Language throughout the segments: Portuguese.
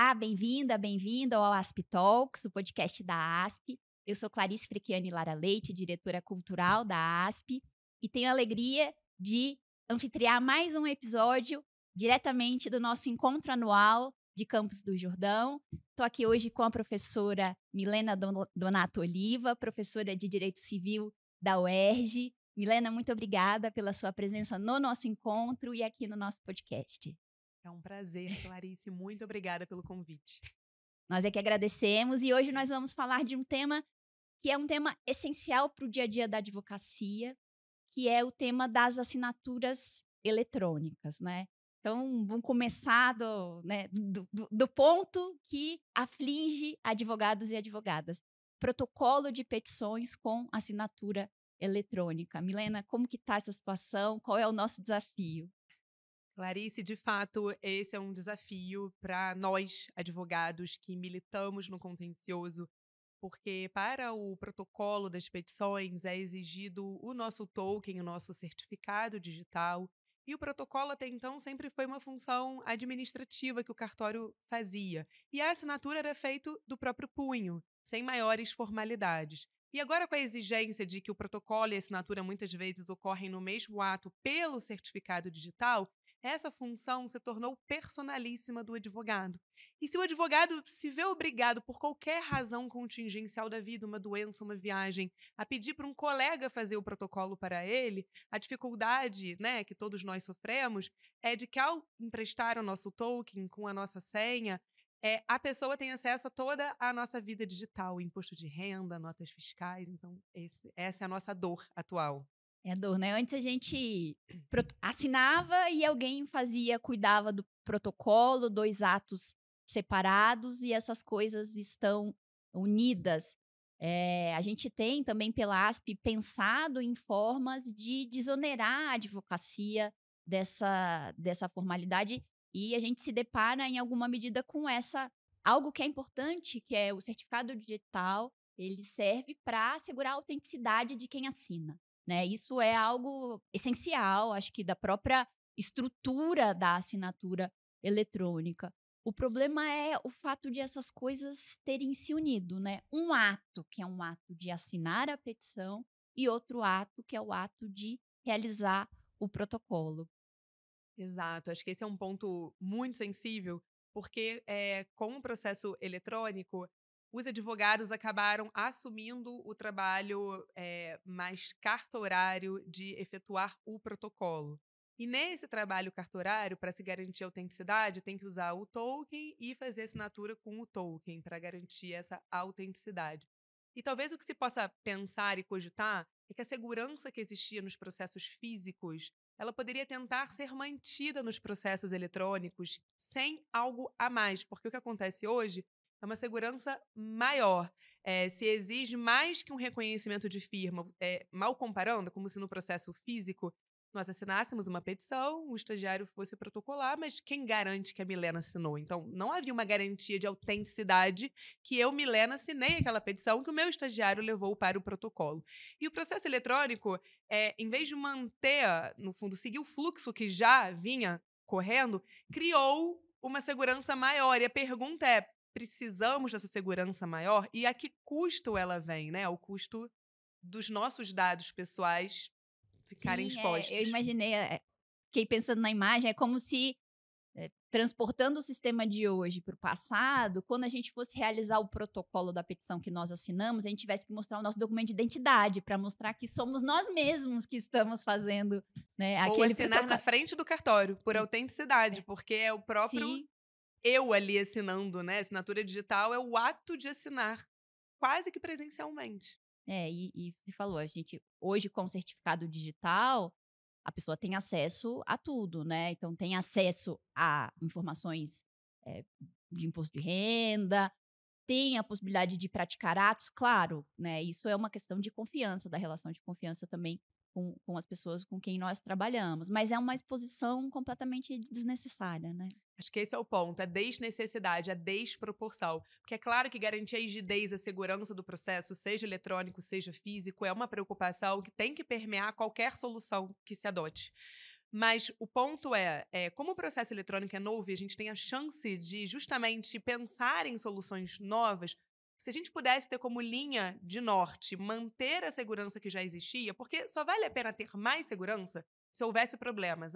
Olá, bem-vindo ao ASP Talks, o podcast da ASP. Eu sou Clarice Frechiani Lara Leite, diretora cultural da ASP, e tenho a alegria de anfitriar mais um episódio diretamente do nosso encontro anual de Campos do Jordão. Estou aqui hoje com a professora Milena Donato Oliva, professora de Direito Civil da UERJ. Milena, muito obrigada pela sua presença no nosso encontro e aqui no nosso podcast. É um prazer, Clarice. Muito obrigada pelo convite. Nós é que agradecemos e hoje nós vamos falar de um tema que é um tema essencial para o dia a dia da advocacia, que é o tema das assinaturas eletrônicas, né? Então, vamos começar do ponto que aflige advogados e advogadas. Protocolo de petições com assinatura eletrônica. Milena, como que está essa situação? Qual é o nosso desafio? Clarice, de fato, esse é um desafio para nós, advogados que militamos no contencioso, porque para o protocolo das petições é exigido o nosso token, o nosso certificado digital, e o protocolo até então sempre foi uma função administrativa que o cartório fazia, e a assinatura era feita do próprio punho, sem maiores formalidades. E agora, com a exigência de que o protocolo e a assinatura muitas vezes ocorrem no mesmo ato pelo certificado digital, essa função se tornou personalíssima do advogado. E se o advogado se vê obrigado, por qualquer razão contingencial da vida, uma doença, uma viagem, a pedir para um colega fazer o protocolo para ele, a dificuldade, né, que todos nós sofremos é de que, ao emprestar o nosso token com a nossa senha, a pessoa tem acesso a toda a nossa vida digital, imposto de renda, notas fiscais. Então, essa é a nossa dor atual. É a dor, né? Antes a gente assinava e alguém cuidava do protocolo, 2 atos separados, e essas coisas estão unidas. A gente tem também pela ASP pensado em formas de desonerar a advocacia dessa formalidade, e a gente se depara em alguma medida com algo que é importante, que é o certificado digital. Ele serve para assegurar a autenticidade de quem assina, né? Isso é algo essencial, acho que da própria estrutura da assinatura eletrônica. O problema é o fato de essas coisas terem se unido, né? Um ato, que é um ato de assinar a petição, e outro ato, que é o ato de realizar o protocolo. Exato, acho que esse é um ponto muito sensível, porque com o processo eletrônico, os advogados acabaram assumindo o trabalho mais cartorário de efetuar o protocolo. E nesse trabalho cartorário, para se garantir a autenticidade, tem que usar o token e fazer assinatura com o token para garantir essa autenticidade. E talvez o que se possa pensar e cogitar é que a segurança que existia nos processos físicos ela poderia tentar ser mantida nos processos eletrônicos sem algo a mais, porque o que acontece hoje é uma segurança maior. Se exige mais que um reconhecimento de firma, mal comparando, como se no processo físico nós assinássemos uma petição, o estagiário fosse protocolar, mas quem garante que a Milena assinou? Então, não havia uma garantia de autenticidade que eu, Milena, assinei aquela petição que o meu estagiário levou para o protocolo. E o processo eletrônico, em vez de manter, no fundo, seguir o fluxo que já vinha correndo, criou uma segurança maior. E a pergunta é, precisamos dessa segurança maior? E a que custo ela vem, né? O custo dos nossos dados pessoais ficarem Sim, expostos. eu imaginei, fiquei pensando na imagem, é como se, transportando o sistema de hoje para o passado, quando a gente fosse realizar o protocolo da petição que nós assinamos, a gente tivesse que mostrar o nosso documento de identidade para mostrar que somos nós mesmos que estamos fazendo, né, Ou aquele assinar protocolo. na frente do cartório, por autenticidade, porque é o próprio Sim, eu ali assinando, né? Assinatura digital é o ato de assinar, quase que presencialmente. e se falou, a gente hoje com o certificado digital, a pessoa tem acesso a tudo, né? Então tem acesso a informações, eh, de imposto de renda, tem a possibilidade de praticar atos, claro, né? Isso é uma questão de confiança, da relação de confiança também com as pessoas com quem nós trabalhamos. Mas é uma exposição completamente desnecessária, né? Acho que esse é o ponto, a desnecessidade, a desproporção. Porque é claro que garantir a rigidez, a segurança do processo, seja eletrônico, seja físico, é uma preocupação que tem que permear qualquer solução que se adote. Mas o ponto como o processo eletrônico é novo e a gente tem a chance de justamente pensar em soluções novas, se a gente pudesse ter como linha de norte manter a segurança que já existia, porque só vale a pena ter mais segurança se houvesse problemas.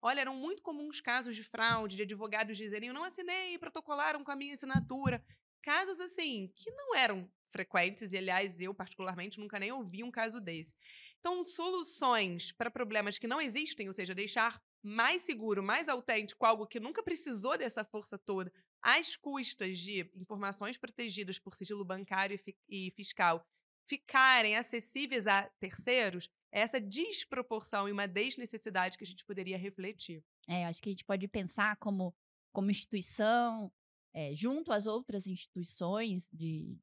Olha, eram muito comuns casos de fraude, de advogados dizerem: eu não assinei, protocolaram com a minha assinatura. Casos assim, que não eram frequentes, e aliás, eu particularmente nunca nem ouvi um caso desse. Então, soluções para problemas que não existem, ou seja, deixar mais seguro, mais autêntico, algo que nunca precisou dessa força toda, às custas de informações protegidas por sigilo bancário e fiscal ficarem acessíveis a terceiros, é essa desproporção e uma desnecessidade que a gente poderia refletir. Acho que a gente pode pensar como instituição, junto às outras instituições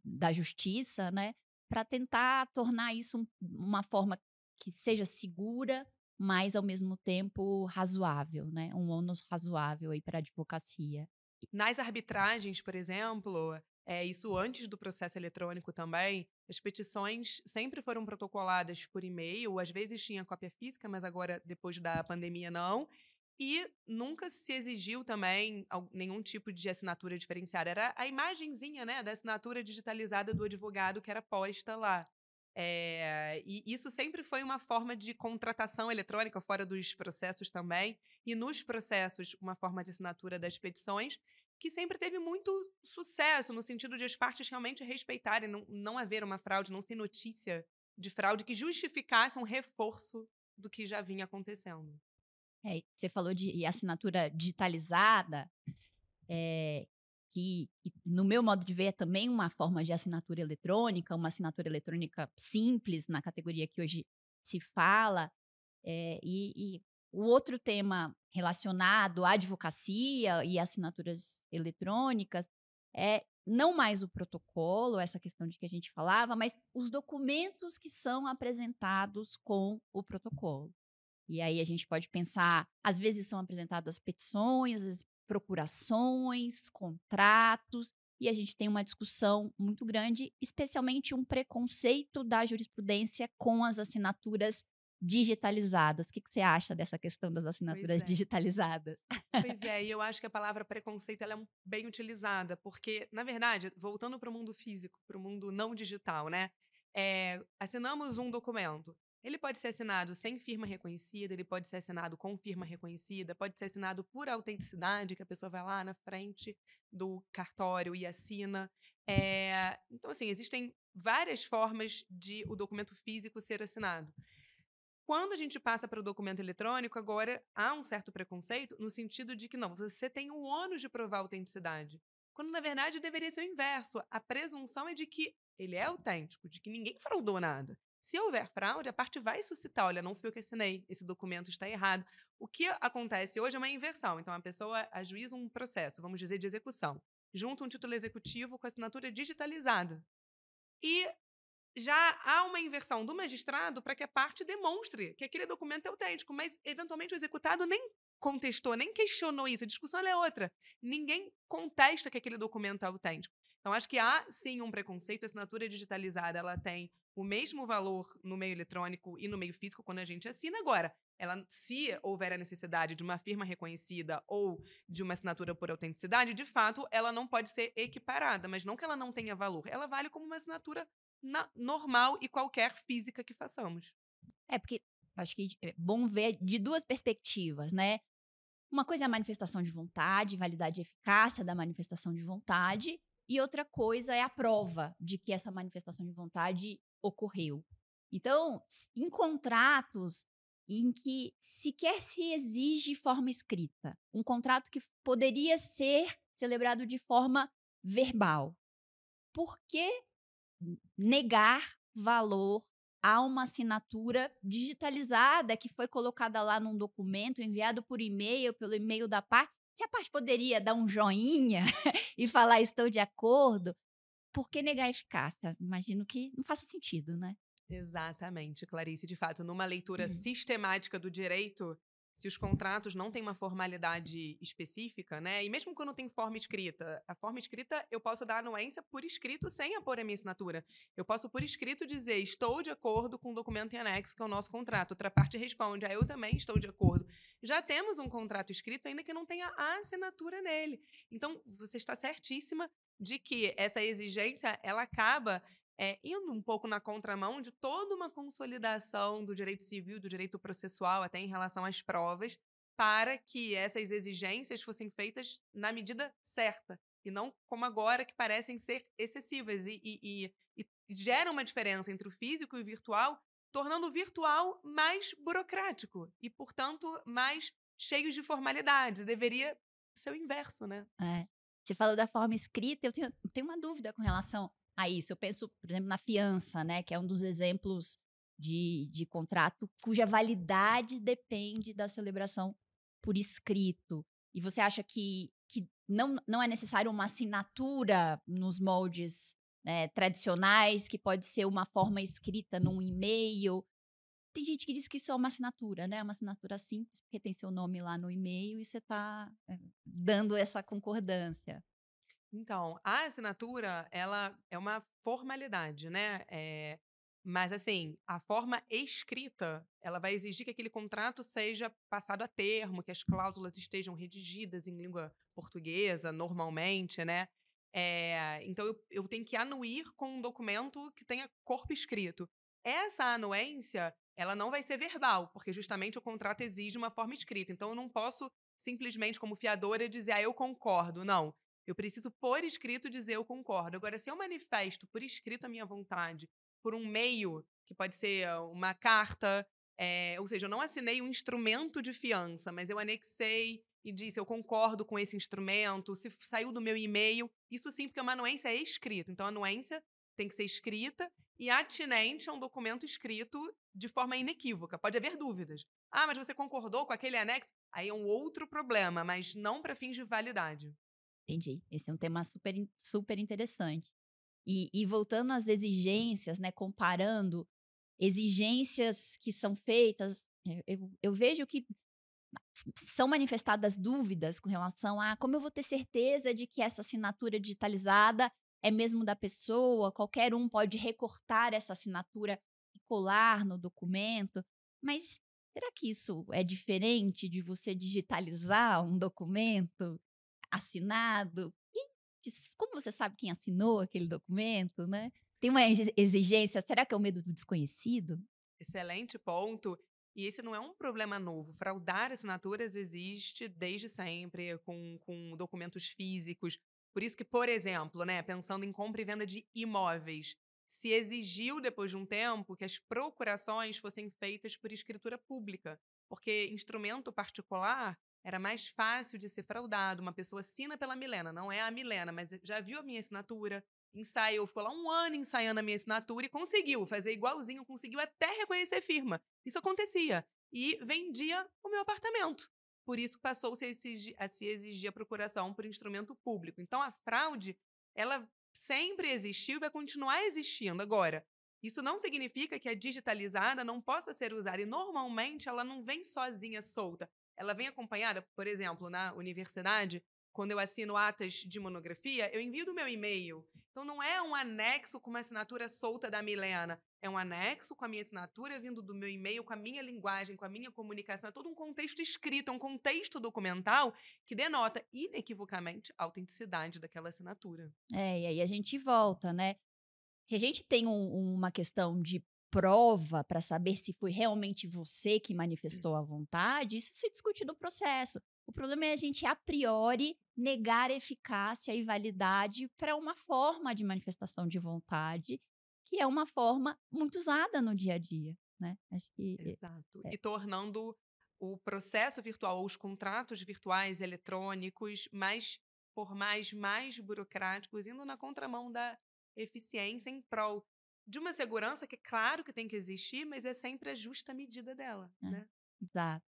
da justiça, né, para tentar tornar isso uma forma que seja segura, mas ao mesmo tempo razoável, né, um ônus razoável aí para a advocacia. Nas arbitragens, por exemplo, isso antes do processo eletrônico também, as petições sempre foram protocoladas por e-mail, às vezes tinha cópia física, mas agora, depois da pandemia, não. E nunca se exigiu também nenhum tipo de assinatura diferenciada. Era a imagenzinha, né, da assinatura digitalizada do advogado que era posta lá. E isso sempre foi uma forma de contratação eletrônica, fora dos processos também, e nos processos, uma forma de assinatura das petições, que sempre teve muito sucesso, no sentido de as partes realmente respeitarem, não haver uma fraude, não ter notícia de fraude que justificasse um reforço do que já vinha acontecendo. Você falou de assinatura digitalizada, que no meu modo de ver é também uma forma de assinatura eletrônica, uma assinatura eletrônica simples na categoria que hoje se fala. E o outro tema relacionado à advocacia e assinaturas eletrônicas é não mais o protocolo, essa questão de que a gente falava, mas os documentos que são apresentados com o protocolo. E aí a gente pode pensar, às vezes são apresentadas petições, às vezes procurações, contratos, e a gente tem uma discussão muito grande, especialmente um preconceito da jurisprudência com as assinaturas digitalizadas. O que você acha dessa questão das Pois assinaturas é. digitalizadas? Pois é, e eu acho que a palavra preconceito ela é bem utilizada, porque, na verdade, voltando para o mundo físico, para o mundo não digital, né? Assinamos um documento. Ele pode ser assinado sem firma reconhecida, ele pode ser assinado com firma reconhecida, pode ser assinado por autenticidade, que a pessoa vai lá na frente do cartório e assina. Então, assim, existem várias formas de o documento físico ser assinado. Quando a gente passa para o documento eletrônico, agora há um certo preconceito no sentido de que não, você tem o ônus de provar a autenticidade. Quando, na verdade, deveria ser o inverso. A presunção é de que ele é autêntico, de que ninguém fraudou nada. Se houver fraude, a parte vai suscitar: olha, não fui eu que assinei, esse documento está errado. O que acontece hoje é uma inversão. Então, a pessoa ajuiza um processo, vamos dizer, de execução, junta um título executivo com assinatura digitalizada. E já há uma inversão do magistrado para que a parte demonstre que aquele documento é autêntico, mas eventualmente o executado nem contestou, nem questionou isso. A discussão ela é outra. Ninguém contesta que aquele documento é autêntico. Então, acho que há sim um preconceito. A assinatura digitalizada ela tem o mesmo valor no meio eletrônico e no meio físico quando a gente assina. Agora, se houver a necessidade de uma firma reconhecida ou de uma assinatura por autenticidade, de fato, ela não pode ser equiparada, mas não que ela não tenha valor. Ela vale como uma assinatura normal e qualquer física que façamos. Porque acho que é bom ver de duas perspectivas, né? Uma coisa é a manifestação de vontade, validade e eficácia da manifestação de vontade, e outra coisa é a prova de que essa manifestação de vontade ocorreu. Então, em contratos em que sequer se exige forma escrita, um contrato que poderia ser celebrado de forma verbal, por que negar valor a uma assinatura digitalizada que foi colocada lá num documento enviado por e-mail, pelo e-mail da parte? Se a parte poderia dar um joinha e falar estou de acordo, por que negar a eficácia? Imagino que não faça sentido, né? Exatamente, Clarice. De fato, numa leitura sistemática do direito, se os contratos não têm uma formalidade específica, né? E mesmo quando tem forma escrita, a forma escrita eu posso dar anuência por escrito sem apor a minha assinatura. Eu posso, por escrito, dizer estou de acordo com o documento em anexo, que é o nosso contrato. Outra parte responde, eu também estou de acordo. Já temos um contrato escrito, ainda que não tenha a assinatura nele. Então, você está certíssima de que essa exigência, ela acaba indo um pouco na contramão de toda uma consolidação do direito civil, do direito processual, até em relação às provas, para que essas exigências fossem feitas na medida certa, e não como agora, que parecem ser excessivas e geram uma diferença entre o físico e o virtual, tornando o virtual mais burocrático e, portanto, mais cheio de formalidades. Deveria ser o inverso, né? É. Você falou da forma escrita, eu tenho uma dúvida com relação a isso. Eu penso, por exemplo, na fiança, né, que é um dos exemplos de contrato cuja validade depende da celebração por escrito. E você acha que não é necessário uma assinatura nos moldes, né, tradicionais, que pode ser uma forma escrita num e-mail? Tem gente que diz que isso é uma assinatura, né? Uma assinatura simples, porque tem seu nome lá no e-mail e você está dando essa concordância. Então, a assinatura, ela é uma formalidade, né? Mas, assim, a forma escrita, ela vai exigir que aquele contrato seja passado a termo, que as cláusulas estejam redigidas em língua portuguesa, normalmente, né? Então, eu tenho que anuir com um documento que tenha corpo escrito. Essa anuência, ela não vai ser verbal, porque justamente o contrato exige uma forma escrita. Então, eu não posso simplesmente, como fiadora, dizer, eu concordo. Não. Eu preciso, por escrito, dizer eu concordo. Agora, se eu manifesto por escrito a minha vontade, por um meio, que pode ser uma carta, ou seja, eu não assinei um instrumento de fiança, mas eu anexei e disse eu concordo com esse instrumento, se saiu do meu e-mail, isso sim, porque uma anuência é escrita. Então, a anuência tem que ser escrita e atinente a um documento escrito de forma inequívoca. Pode haver dúvidas. Ah, mas você concordou com aquele anexo? Aí é um outro problema, mas não para fins de validade. Entendi. Esse é um tema super interessante. E voltando às exigências, né, comparando exigências que são feitas, eu vejo que são manifestadas dúvidas com relação a como eu vou ter certeza de que essa assinatura digitalizada é mesmo da pessoa, qualquer um pode recortar essa assinatura e colar no documento. Mas será que isso é diferente de você digitalizar um documento assinado? Como você sabe quem assinou aquele documento, né? Tem uma exigência, será que é o medo do desconhecido? Excelente ponto. E esse não é um problema novo. Fraudar assinaturas existe desde sempre, com documentos físicos. Por isso que, por exemplo, né, pensando em compra e venda de imóveis, se exigiu, depois de um tempo, que as procurações fossem feitas por escritura pública. Porque instrumento particular era mais fácil de ser fraudado. Uma pessoa assina pela Milena, não é a Milena, mas já viu a minha assinatura, ensaiou, ficou lá um ano ensaiando a minha assinatura e conseguiu fazer igualzinho, conseguiu até reconhecer firma. Isso acontecia. E vendia o meu apartamento. Por isso passou-se a se exigir a procuração por instrumento público. Então, a fraude, ela sempre existiu e vai continuar existindo. Agora, isso não significa que a digitalizada não possa ser usada. E, normalmente, ela não vem sozinha, solta. Ela vem acompanhada, por exemplo, na universidade, quando eu assino atas de monografia, eu envio do meu e-mail. Então, não é um anexo com uma assinatura solta da Milena. É um anexo com a minha assinatura vindo do meu e-mail, com a minha linguagem, com a minha comunicação. É todo um contexto escrito, é um contexto documental que denota inequivocamente a autenticidade daquela assinatura. E aí a gente volta, né? Se a gente tem uma questão de prova para saber se foi realmente você que manifestou a vontade, isso se discute no processo. O problema é a gente, a priori, negar eficácia e validade para uma forma de manifestação de vontade, que é uma forma muito usada no dia a dia, né? Acho que Exato. é, E tornando o processo virtual, ou os contratos virtuais eletrônicos, mais formais, mais burocráticos, indo na contramão da eficiência em prol de uma segurança que, claro que tem que existir, mas é sempre a justa medida dela, é, né? exato.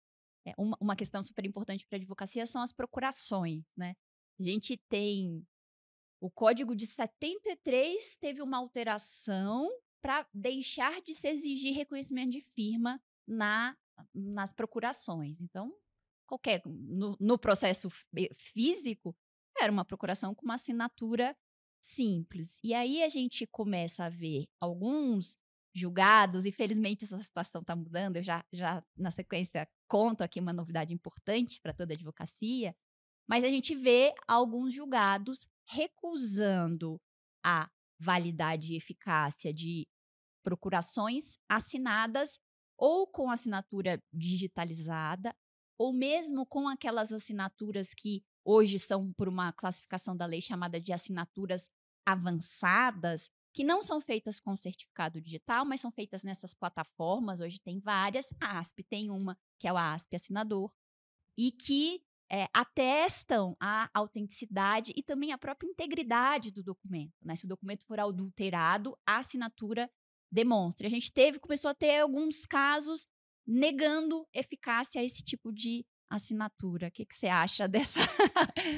Uma questão super importante para a advocacia são as procurações, né? A gente tem o Código de 73 teve uma alteração para deixar de se exigir reconhecimento de firma na nas procurações. Então, no processo físico, era uma procuração com uma assinatura simples. E aí a gente começa a ver alguns julgados, e felizmente essa situação está mudando, eu já na sequência conto aqui uma novidade importante para toda a advocacia, mas a gente vê alguns julgados recusando a validade e eficácia de procurações assinadas ou com assinatura digitalizada, ou mesmo com aquelas assinaturas que hoje são por uma classificação da lei chamada de assinaturas avançadas, que não são feitas com certificado digital, mas são feitas nessas plataformas. Hoje tem várias. A ASP tem uma, que é o ASP Assinador, e que atestam a autenticidade e também a própria integridade do documento, né? Se o documento for adulterado, a assinatura demonstra. A gente começou a ter alguns casos negando eficácia a esse tipo de assinatura. O que você acha dessa?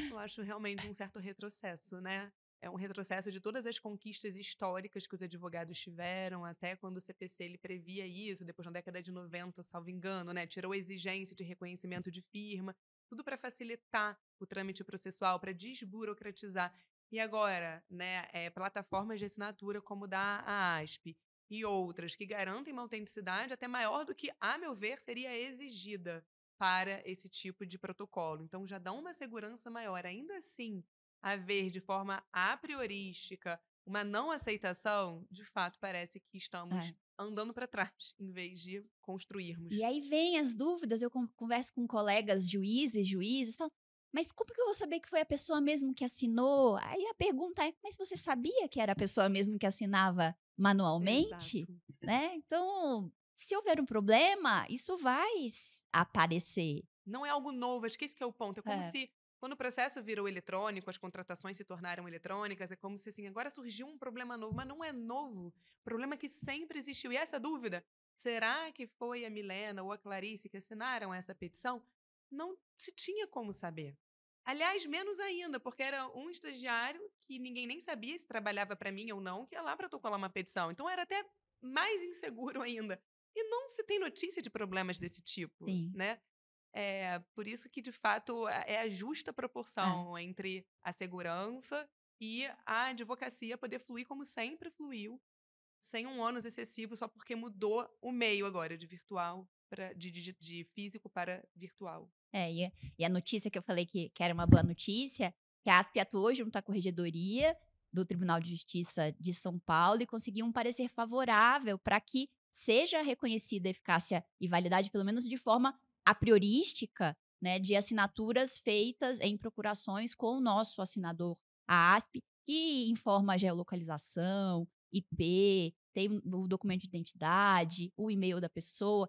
Eu acho realmente um certo retrocesso, né? É um retrocesso de todas as conquistas históricas que os advogados tiveram, até quando o CPC ele previa isso, depois na década de 90, salvo engano, né? Tirou a exigência de reconhecimento de firma, tudo para facilitar o trâmite processual, para desburocratizar. E agora, né, plataformas de assinatura como da ASP e outras que garantem uma autenticidade até maior do que, a meu ver, seria exigida para esse tipo de protocolo. Então, já dá uma segurança maior. Ainda assim, haver de forma a priorística uma não aceitação, de fato, parece que estamos É. andando para trás, em vez de construirmos. E aí vem as dúvidas, eu converso com colegas juízes, falam, mas como que eu vou saber que foi a pessoa mesmo que assinou? Aí a pergunta é, mas você sabia que era a pessoa mesmo que assinava manualmente? Exato. Né? Então, se houver um problema, isso vai aparecer. Não é algo novo, acho que esse que é o ponto. É como É. se, quando o processo virou eletrônico, as contratações se tornaram eletrônicas, é como se, assim, agora surgiu um problema novo, mas não é novo. Problema que sempre existiu. E essa dúvida, será que foi a Milena ou a Clarice que assinaram essa petição? Não se tinha como saber. Aliás, menos ainda, porque era um estagiário que ninguém nem sabia se trabalhava para mim ou não, que ia lá protocolar uma petição. Então era até mais inseguro ainda. E não se tem notícia de problemas desse tipo, Sim. né? Por isso que, de fato, é a justa É. proporção entre a segurança e a advocacia poder fluir como sempre fluiu, sem um ônus excessivo só porque mudou o meio agora de virtual de físico para virtual. E a notícia que eu falei que era uma boa notícia, que a ASP atuou junto à Corregedoria do Tribunal de Justiça de São Paulo e conseguiu um parecer favorável para que seja reconhecida a eficácia e validade, pelo menos de forma a priorística, né, de assinaturas feitas em procurações com o nosso assinador, a ASP, que informa a geolocalização, IP, tem o documento de identidade, o e-mail da pessoa.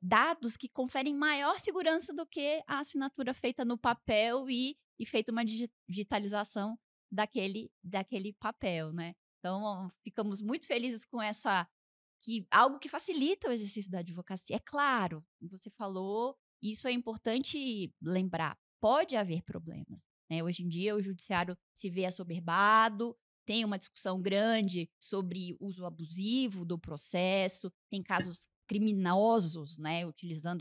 Dados que conferem maior segurança do que a assinatura feita no papel e feita uma digitalização daquele papel, né. Então, ficamos muito felizes com algo que facilita o exercício da advocacia. É claro, você falou, isso é importante lembrar, pode haver problemas, né. Hoje em dia o judiciário se vê assoberbado, tem uma discussão grande sobre uso abusivo do processo, tem casos criminosos, né,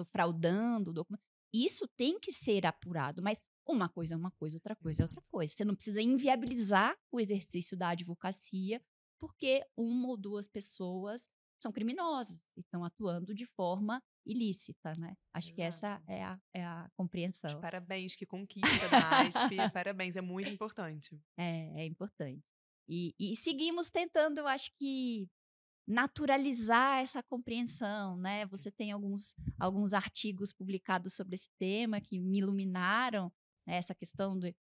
fraudando o documento. Isso tem que ser apurado, mas uma coisa é uma coisa, outra coisa é outra Exato. coisa. Você não precisa inviabilizar o exercício da advocacia, porque uma ou duas pessoas são criminosas e estão atuando de forma ilícita, né. Acho que essa Exato. é a Os compreensão. parabéns, que conquista da ASP. Parabéns, é muito importante. É importante. E seguimos tentando, eu acho que naturalizar essa compreensão, né. Você tem alguns artigos publicados sobre esse tema que me iluminaram, né, essa questão de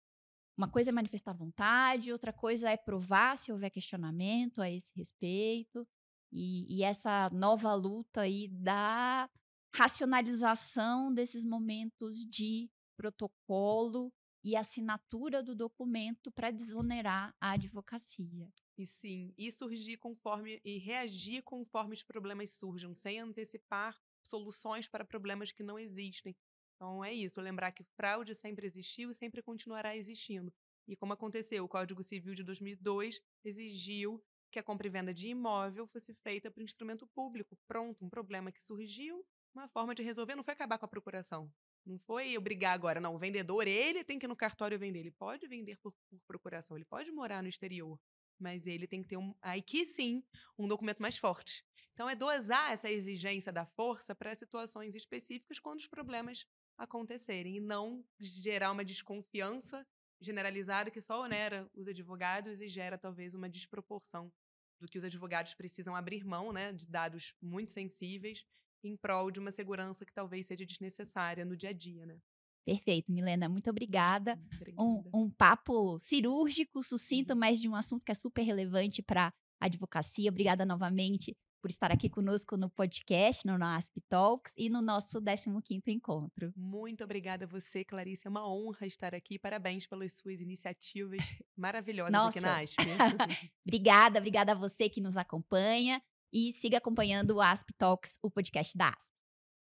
uma coisa é manifestar vontade, outra coisa é provar se houver questionamento a esse respeito, e essa nova luta aí da racionalização desses momentos de protocolo e assinatura do documento para desonerar a advocacia. E sim, e reagir conforme os problemas surjam, sem antecipar soluções para problemas que não existem. Então é isso, lembrar que fraude sempre existiu e sempre continuará existindo. E como aconteceu, o Código Civil de 2002 exigiu que a compra e venda de imóvel fosse feita por instrumento público. Pronto, um problema que surgiu, uma forma de resolver, não foi acabar com a procuração. Não foi obrigar agora, não. O vendedor, ele tem que ir no cartório vender. Ele pode vender por procuração, ele pode morar no exterior, mas ele tem que ter aí que sim, um documento mais forte. Então, é dosar essa exigência da força para situações específicas quando os problemas acontecerem e não gerar uma desconfiança generalizada que só onera os advogados e gera talvez uma desproporção do que os advogados precisam abrir mão, né, de dados muito sensíveis em prol de uma segurança que talvez seja desnecessária no dia a dia, né? Perfeito, Milena, muito obrigada. Obrigada. Um papo cirúrgico, sucinto, mas de um assunto que é super relevante para a advocacia. Obrigada novamente por estar aqui conosco no podcast, no NASP Talks e no nosso 15º encontro. Muito obrigada a você, Clarice. É uma honra estar aqui. Parabéns pelas suas iniciativas maravilhosas aqui na ASP. Obrigada a você que nos acompanha e siga acompanhando o ASP Talks, o podcast da ASP.